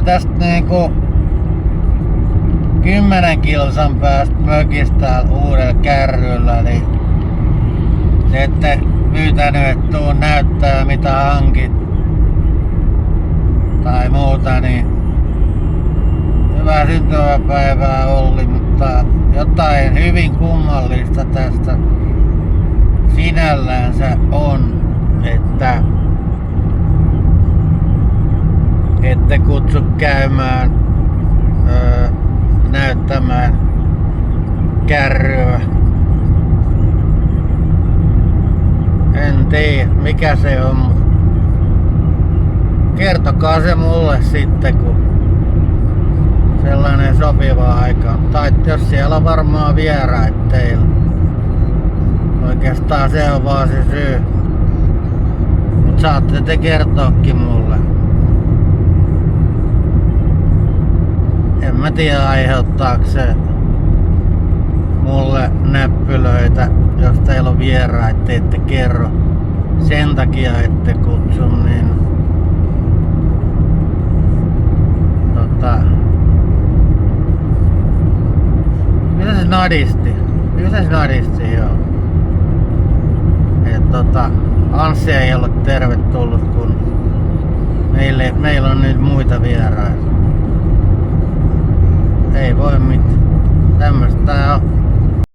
tästä niinku 10 kilsan päästä mökistä uudella kärryllä, niin te ette pyytänyt, että tuun näyttää mitä hankit tai muuta, niin hyvää syntymäpäivää Olli, mutta jotain hyvin kummallista tästä sinällänsä on, että ette kutsu käymään näyttämään kärryä. En tiedä mikä se on, mutta kertokaa se mulle sitten kun sellainen sopiva aika. Tai jos siellä on varmaan vieraita teillä. Oikeastaan se on vaan se syy. Mut saatte te kertoakin mulle. En mä tiedä aiheuttaako se mulle näppylöitä, jos teillä on vieraita, te ette kerro. Sen takia ette kutsu, niin Kyllä se nadisti, joo. Et Anssi ei ole tervetullut, kun meillä on nyt muita vieraita. Ei voi mitään. Tämmöstä tää on.